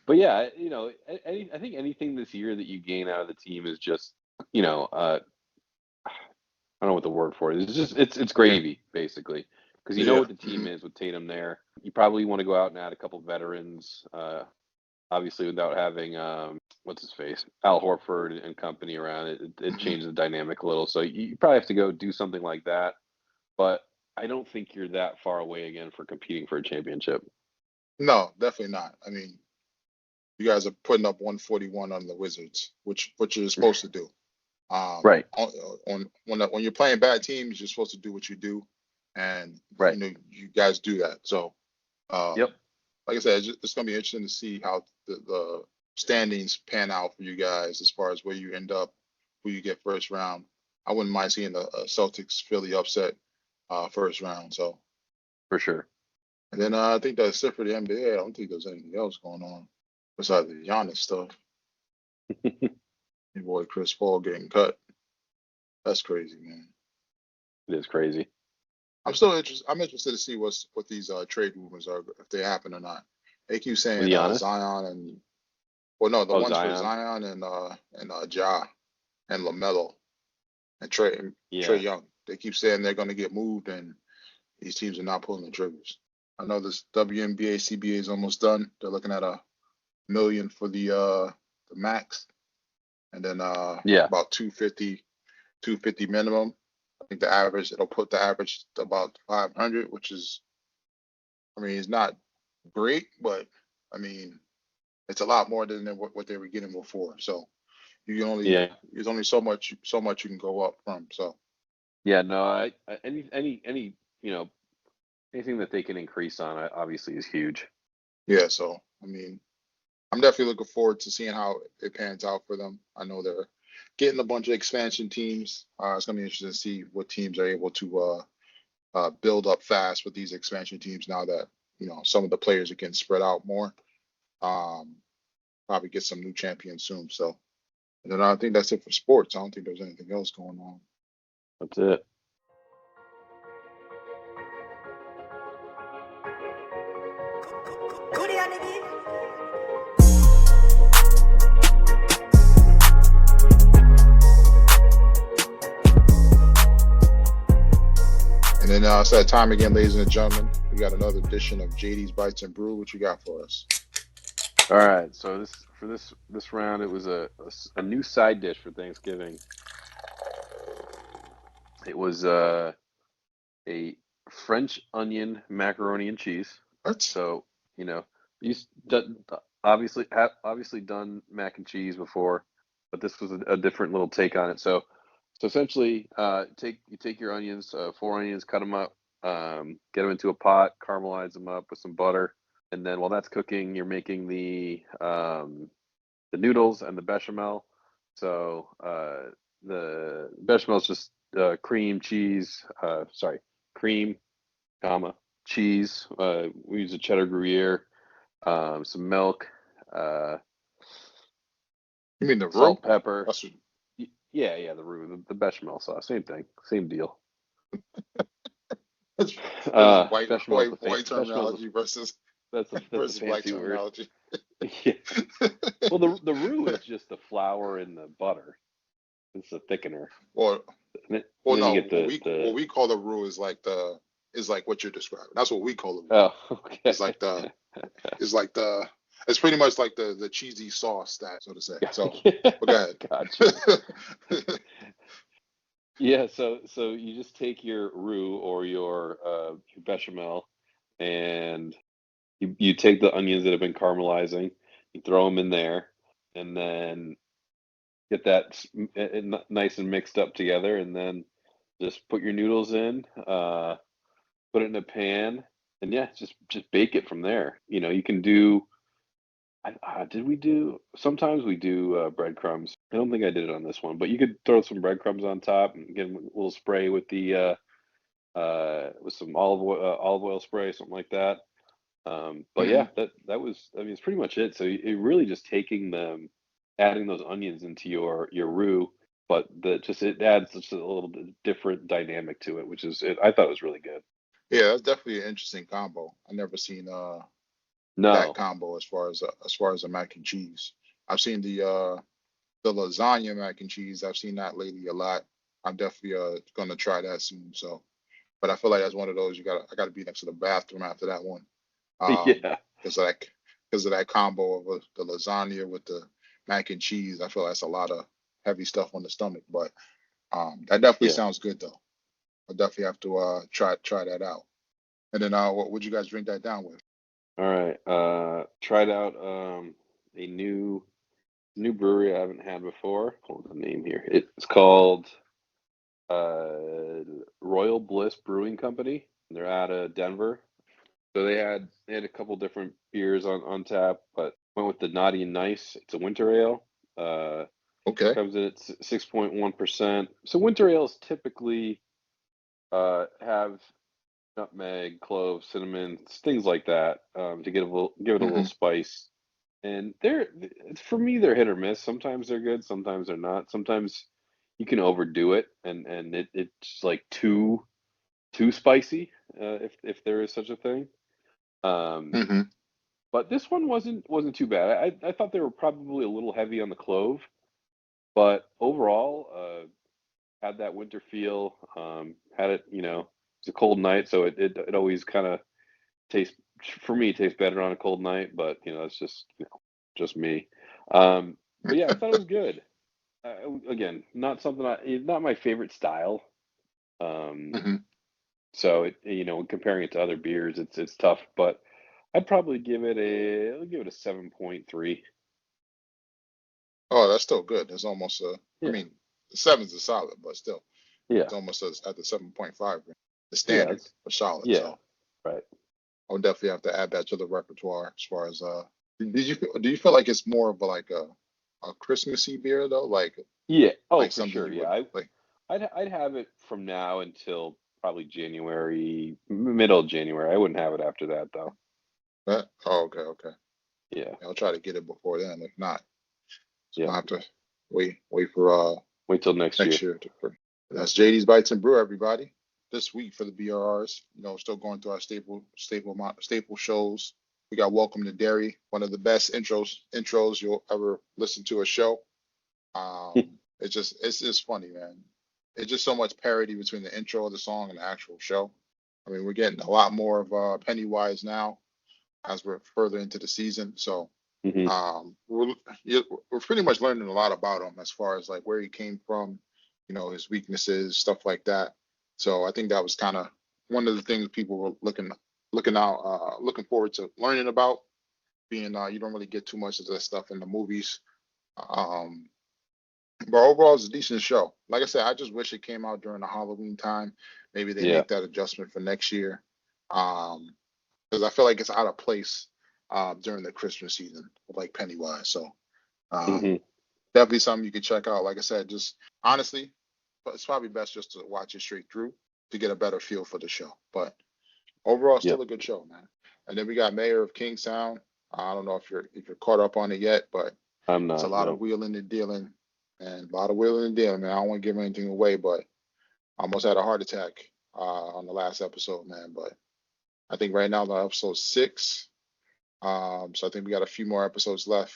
But yeah, I think anything this year that you gain out of the team is just, I don't know what the word for it is. It's just, it's gravy, basically. Because you know Yeah. what the team is with Tatum there. You probably want to go out and add a couple veterans, obviously without having what's his face, Al Horford and company around it changes the dynamic a little. So you probably have to go do something like that. But I don't think you're that far away again for competing for a championship. No, definitely not. I mean, you guys are putting up 141 on the Wizards, which you're supposed to do. Right, When you're playing bad teams, you're supposed to do what you do, and right. you guys do that. So, Yep, like I said, it's going to be interesting to see how the standings pan out for you guys as far as where you end up, who you get first round. I wouldn't mind seeing the Celtics Philly upset first round. So, for sure. and then I think that's it for the NBA. I don't think there's anything else going on besides the Giannis stuff. Your boy Chris Paul getting cut. That's crazy, man. It is crazy. I'm still interested. I'm interested to see what these trade rumors are, if they happen or not. They keep With saying Giannis? Zion and well, no, the Oh, ones for Zion. Zion and Ja and Lamelo and Trey Yeah. Young. They keep saying they're going to get moved, and these teams are not pulling the triggers. I know this WNBA CBA is almost done. They're looking at $1 million for the max, and then Yeah. about 250 minimum. I think it'll put the average to about 500, which is, I mean, it's not great, but I mean, it's a lot more than what they were getting before. So Yeah. there's only so much you can go up from. So Yeah. No, any, anything that they can increase on, obviously is huge. yeah, so I mean, I'm definitely looking forward to seeing how it pans out for them. I know they're getting a bunch of expansion teams. It's gonna be interesting to see what teams are able to build up fast with these expansion teams now that some of the players are getting spread out more. Um, Probably get some new champions soon. So, and then I think that's it for sports. I don't think there's anything else going on. That's it. And then it's that time again, ladies and gentlemen. We got another edition of JD's Bites and Brew. What you got for us? All right. So this round, it was a new side dish for Thanksgiving. It was a French onion macaroni and cheese. What? So you've obviously done mac and cheese before, but this was a different little take on it. So essentially, you take your onions, 4 onions, cut them up, get them into a pot, caramelize them up with some butter, and then while that's cooking, you're making the noodles and the bechamel. So the bechamel is just cream, cheese. Cream, cheese. We use a cheddar Gruyere, some milk, uh, You mean the roux? salt, pepper. That's what, Yeah, the roux, the bechamel sauce, same thing, same deal. that's, that's Bechamel's white bechamel's terminology versus that's the versus black fancy word. terminology. Yeah. Well, the roux is just the flour and the butter. It's a thickener. Or And then, well, you no, get what the we call the roux is like what you're describing. That's what we call the roux. oh, It's okay. like the it's like the it's pretty much like the cheesy sauce that so to say. So, but go Got you. ahead. Yeah, so you just take your roux or your bechamel, and you take the onions that have been caramelizing, you throw them in there, and then get that nice and mixed up together, and then just put your noodles in, put it in a pan, and yeah, just bake it from there. You can do. Did we do? Sometimes we do breadcrumbs. I don't think I did it on this one, but you could throw some breadcrumbs on top and get a little spray with the with some olive oil spray, something like that. But Hmm. yeah, that was. I mean, it's pretty much it. So it really just taking them, adding those onions into your roux, but it adds just a little bit different dynamic to it, which is I thought it was really good. Yeah, that's definitely an interesting combo. I never seen that No, combo as far as a mac and cheese. I've seen the lasagna mac and cheese. I've seen that lately a lot. I'm definitely gonna try that soon. So, but I feel like that's one of those I gotta be next to the bathroom after that one. yeah, Because of that combo of the lasagna with the mac and cheese. I feel that's a lot of heavy stuff on the stomach. But that definitely yeah. sounds good though. I'll definitely have to try that out. And then what would you guys drink that down with? All right. Tried out a new brewery I haven't had before. Hold the name here. It's called uh Royal Bliss Brewing Company. They're out of Denver. So they had a couple different beers on tap, but went with the Naughty and Nice. It's a winter ale. Uh, Okay. comes in at 6.1%. So winter ales typically have nutmeg, cloves, cinnamon, things like that, to give it a little Hmm. spice. And for me, they're hit or miss. Sometimes they're good, sometimes they're not. Sometimes you can overdo it, and it's like too spicy, if there is such a thing. Um, Hmm. but this one wasn't too bad. I thought they were probably a little heavy on the clove, but overall, had that winter feel. Had it, it's a cold night, so it always kind of tastes for me tastes better on a cold night. But it's just me. But yeah, I thought it was good. Again, not my favorite style. Um, Hmm. so comparing it to other beers, it's tough. But I'll give it a 7.3. Oh, that's still good. It's almost I Yeah, mean, the seven's a solid, but still, yeah, it's almost at the 7.5, the yeah. standard for solid. Yeah, So right. I'll definitely have to add that to the repertoire as far as do you feel like it's more of a Christmassy beer though, Yeah. Oh, like for something sure. you Yeah. would like? I'd have it from now until probably January, middle of January. I wouldn't have it after that though. That? Oh, okay, okay. Yeah. Yeah, I'll try to get it before then. If not, so Yeah. I'll have to wait for Wait till next next year. year that's JD's Bites and Brew, everybody. This week for the BRRs, still going through our staple shows. We got Welcome to Dairy, one of the best intros you'll ever listen to a show. It's funny, man. It's just so much parody between the intro of the song and the actual show. I mean, we're getting a lot more of Pennywise now as we're further into the season. So Hmm. we're we're pretty much learning a lot about him as far as like where he came from, his weaknesses, stuff like that. So I think that was kind of one of the things people were looking forward to learning about. Being you don't really get too much of that stuff in the movies. Um, but overall, it's a decent show. Like I said, I just wish it came out during the Halloween time. Maybe they Yeah. make that adjustment for next year. Because I feel like it's out of place during the Christmas season, like Pennywise. So Hmm. um, definitely something you can check out. Like I said, just honestly, but it's probably best just to watch it straight through to get a better feel for the show. But overall, Yep. still a good show, man. And then we got Mayor of Kingstown. I don't know if you're caught up on it yet, but I'm it's a not. lot of No. wheeling and dealing, and a lot of wheeling and dealing, man. I don't want to give anything away, but I almost had a heart attack on the last episode, man. But I think right now the episode 6. So I think we got a few more episodes left,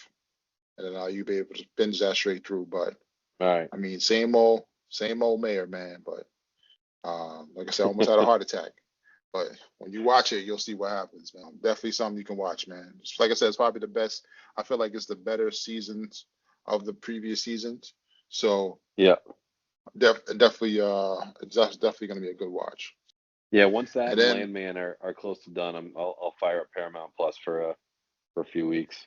and then you'll be able to binge that straight through. But All right. I mean, same old mayor, man. But like I said, I almost had a heart attack. But when you watch it, you'll see what happens, man. Definitely something you can watch, man. Like I said, it's probably the best. I feel like it's the better seasons of the previous seasons. So Yeah. definitely, it's definitely gonna be a good watch. Yeah. Once that And and then, Landman are close to done, I'll fire up Paramount Plus for a few weeks.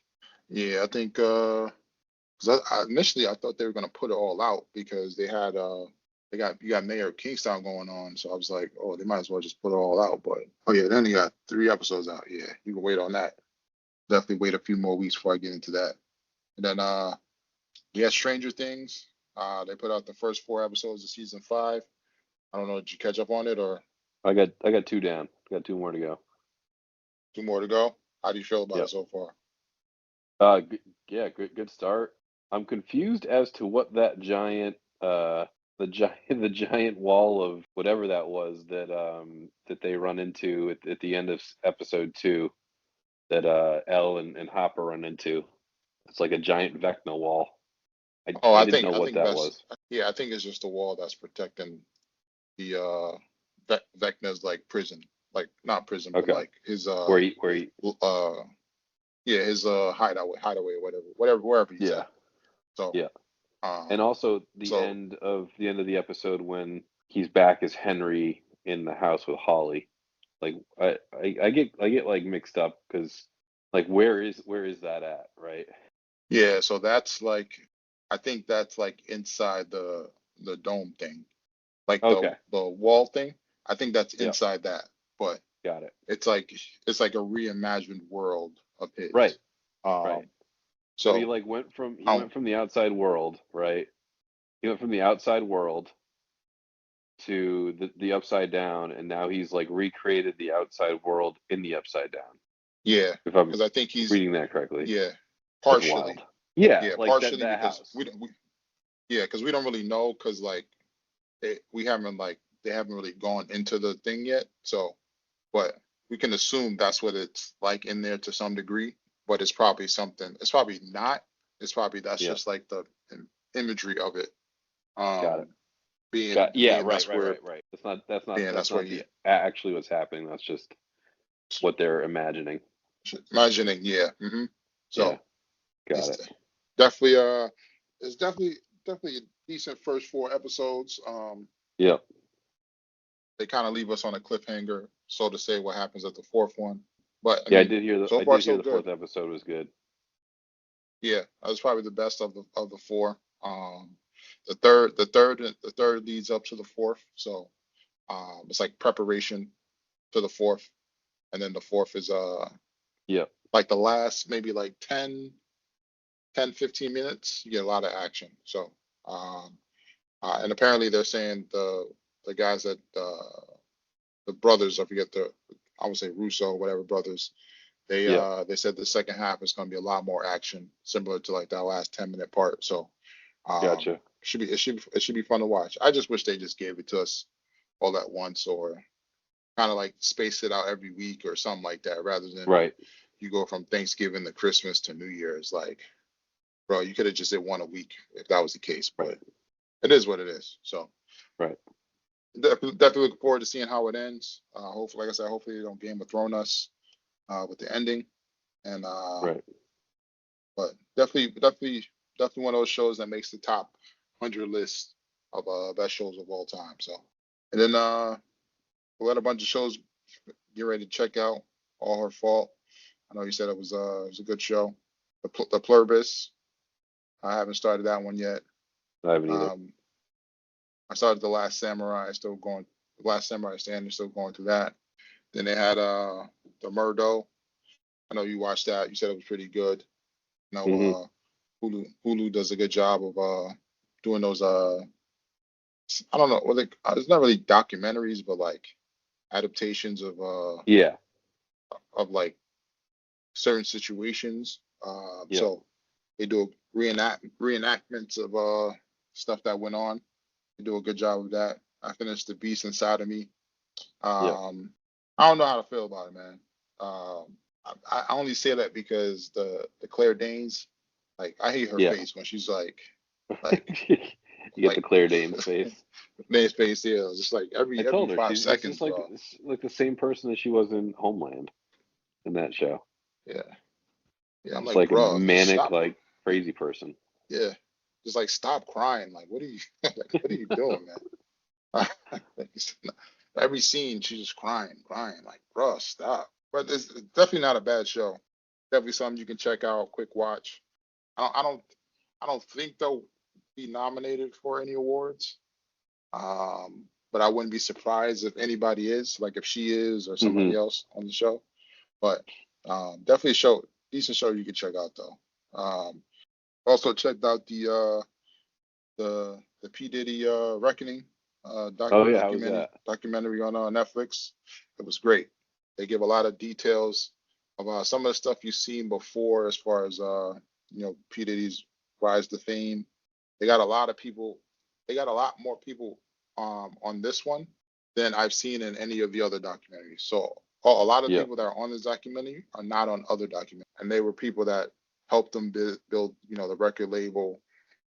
yeah, I think, 'cause initially I thought they were gonna put it all out because they had, you got Mayor of Kingstown going on, so I was like, oh, they might as well just put it all out. But oh yeah, then you got 3 episodes out. Yeah, you can wait on that. Definitely wait a few more weeks before I get into that. And then, we had Stranger Things. They put out the first 4 episodes of season 5. I don't know, did you catch up on it or I got 2 down. Got 2 more to go. 2 more to go? How do you feel about it Yep. so far? Good, yeah, good start. I'm confused as to what that giant the giant wall of whatever that was that they run into at the end of episode 2 that Elle and Hopper run into. It's like a giant Vecna wall. Oh, I didn't know I what think that that's was. yeah, I think it's just a wall that's protecting the Vecna's like prison, like not prison, but Okay. like his Where he uh yeah, his hideaway, whatever, wherever he's yeah, at. So yeah. And um also so the end of the episode when he's back as Henry in the house with Holly. Like I get like mixed up because like where is that at, right? yeah, so that's like, I think that's like inside the dome thing, like Okay. the wall thing. I think that's Yep. inside that, but Got it. it's like a reimagined world of Right. his. Right. Um, So he so like I don't, went from the outside world, right? He went from the outside world to the upside down, and now he's like recreated the outside world in the upside down. yeah, If I'm because I think he's reading that correctly. yeah, That's partially, wild. Yeah, yeah, like partially that because house. yeah, because we don't really know because like we haven't like they haven't really gone into the thing yet. So, but we can assume that's what it's like in there to some degree. But it's probably something. It's probably not. It's probably that's Yeah, just like the imagery of it. got it. Um, Yeah, being that's where right. being That's that's where not the actually what's happening. That's just what they're imagining. imagining. Yeah. Yeah, So got it's it. definitely it's definitely a decent first 4 episodes. Yep. They kind of leave us on a cliffhanger, so to say, what happens at the fourth one. But I Yeah, mean, so I far did hear so the good. 4th episode was good. Yeah, that was probably the best of the 4. The third leads up to the fourth, so it's like preparation to the fourth, and then the fourth is Yep. like the last maybe like 10-15 minutes, you get a lot of action. So um, and apparently they're saying the guys that the brothers, I forget I would say Russo, whatever brothers, Yep. they said the second half is going to be a lot more action, similar to like that last 10-minute part. So Gotcha. it should be fun to watch. I just wish they just gave it to us all at once, or kind of like space it out every week or something like that, rather than Right. you go from Thanksgiving to Christmas to New Year's. Like, bro, you could have just did one a week if that was the case, Right. but it is what it is. So Right. definitely looking forward to seeing how it ends. Hopefully, like I said, hopefully they don't Game of Thrones us with the ending. And Right. but definitely one of those shows that makes the top 100 list of best shows of all time. So, and then we had a bunch of shows get ready to check out. All Her Fault. I know you said it was a good show. The Pluribus. I haven't started that one yet. I haven't either. I started The Last Samurai. Still going. The Last Samurai Stand. Still going through that. Then they had the Murdo. I know you watched that. You said it was pretty good. You know, Hmm. Hulu does a good job of doing those I don't know, it's not really documentaries, but like adaptations Yeah. of like certain situations. Yep. So they do reenactments of stuff that went on. They do a good job of that. I finished The Beast Inside of Me. Yep. I don't know how to feel about it, man. I only say that because the Claire Danes, like I hate her Yeah. face when she's like You get like the Claire Danes face. namespace, yeah, just like I every told her 5 seconds, just like bro. it's like the same person as she was in Homeland in that show. Yeah, yeah. I'm Just like, like a bro, just manic, stop. like crazy person. Yeah, just like stop crying. Like, what are you like? What are you doing, man? Like, every scene, she's just crying, crying. Like, bro, stop. But it's definitely not a bad show. Definitely something you can check out. Quick watch. I don't, I don't, I don't think they'll be nominated for any awards. But I wouldn't be surprised if anybody is, like if she is or Hmm. somebody else on the show. But definitely a show, decent show you can check out though. Also checked out the P Diddy Reckoning Oh yeah, how was that? documentary on Netflix. It was great. They give a lot of details about some of the stuff you've seen before, as far as P Diddy's rise to fame. They got a lot of people. They got a lot more people on this one than I've seen in any of the other documentaries. So a lot of Yeah. people that are on this documentary are not on other documentaries, and they were people that helped them build, the record label,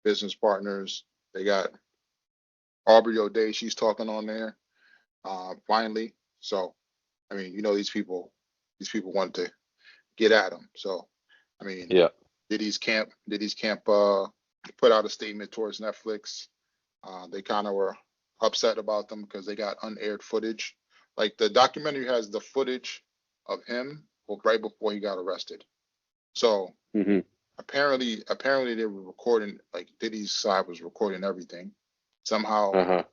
business partners. They got Aubrey O'Day. She's talking on there finally. So I mean, these people want to get at him. So I mean, Yeah. Diddy's camp put out a statement towards Netflix. They kind of were upset about them because they got unaired footage. Like the documentary has the footage of him right before he got arrested. So Hmm. apparently they were recording, like Diddy's side was recording everything. Somehow Uh-huh.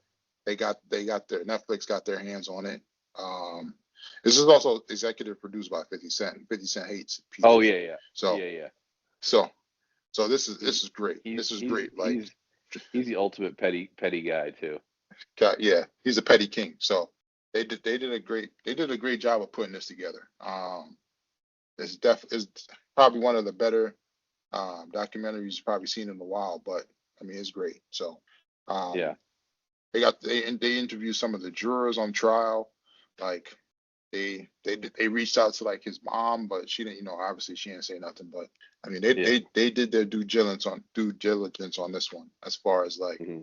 they got their Netflix got their hands on it. Um, this is also executive produced by 50 Cent. 50 Cent hates P Oh Diddy. yeah, yeah. So Yeah, yeah. so so He, this is great. he's This is he's great. Like he's he's the ultimate petty guy too. yeah, he's a petty king. So they did a great job of putting this together. It's probably one of the better documentaries you've probably seen in a while, but I mean it's great. So Yeah. um, they interviewed some of the jurors on trial. Like they reached out to like his mom, but she didn't, obviously she didn't say nothing. But I mean Yeah. they did their due diligence on this one, as far as like Hmm.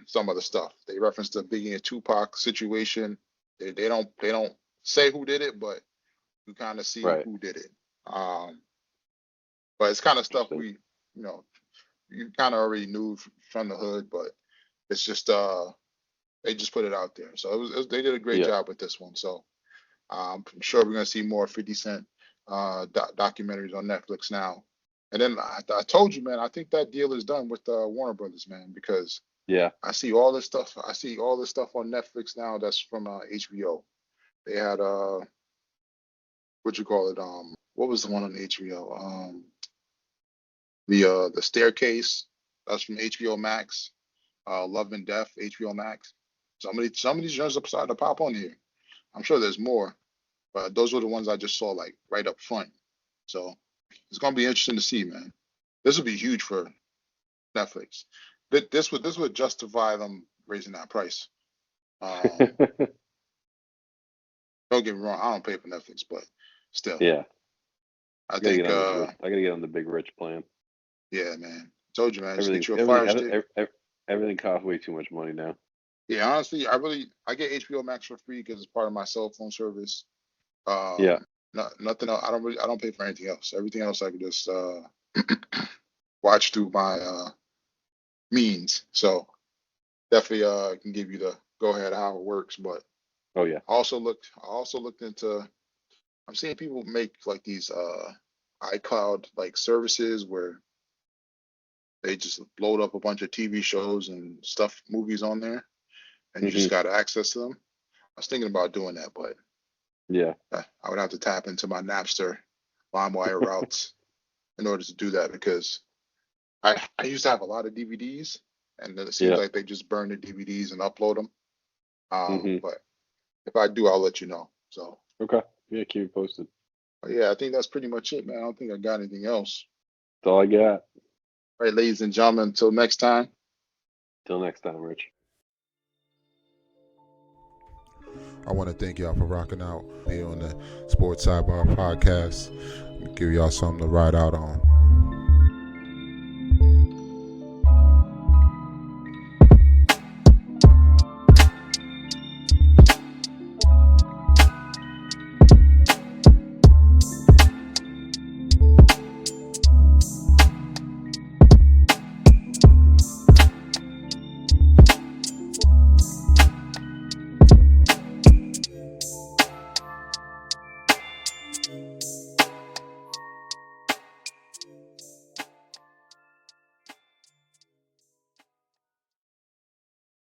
some of the stuff. They referenced the Biggie and Tupac situation. They don't say who did it, but you kind of see Right. who did it. Um, but it's kind of stuff Interesting. you know you kind of already knew from the hood, but it's just they just put it out there. So they did a great Yeah. job with this one. So I'm sure we're gonna see more 50 Cent documentaries on Netflix now. And then I told you, man, I think that deal is done with Warner Brothers, man, because Yeah. I see all this stuff. I see all this stuff on Netflix now that's from HBO. They had what you call it? What was the one on HBO? The Staircase. That's from HBO Max. Love and Death, HBO Max. Some of these joints are starting to pop on here. I'm sure there's more, but those were the ones I just saw like right up front. So it's gonna be interesting to see, man. This would be huge for Netflix. This would justify them raising that price. Um, don't get me wrong, I don't pay for Netflix, but still, Yeah. I I gotta get think on this rich. I gotta get on the big rich plan. yeah, man. Told you, man. Just get Everything's you a everything Fire Stick. everything costs way too much money now. Yeah, honestly, I get HBO Max for free because it's part of my cell phone service. Yeah. Nothing else. I don't pay for anything else. Everything else I can just watch through my means. So definitely can give you the go ahead how it works. But Oh yeah. I also looked into, I'm seeing people make like these iCloud like services where they just load up a bunch of TV shows and stuff, movies on there, and you Hmm. just got access to them. I was thinking about doing that, but Yeah. I would have to tap into my Napster LimeWire routes in order to do that, because I used to have a lot of DVDs, and then it seems Yeah. like they just burn the DVDs and upload them. Hmm. But if I do, I'll let you know. So, Okay. Yeah. Keep me posted. but yeah, I think that's pretty much it, man. I don't think I got anything else. That's all I got. All right, ladies and gentlemen, until next time. Till next time, Rich. I want to thank y'all for rocking out here on the Sports Sidebar Podcast. Give y'all something to ride out on.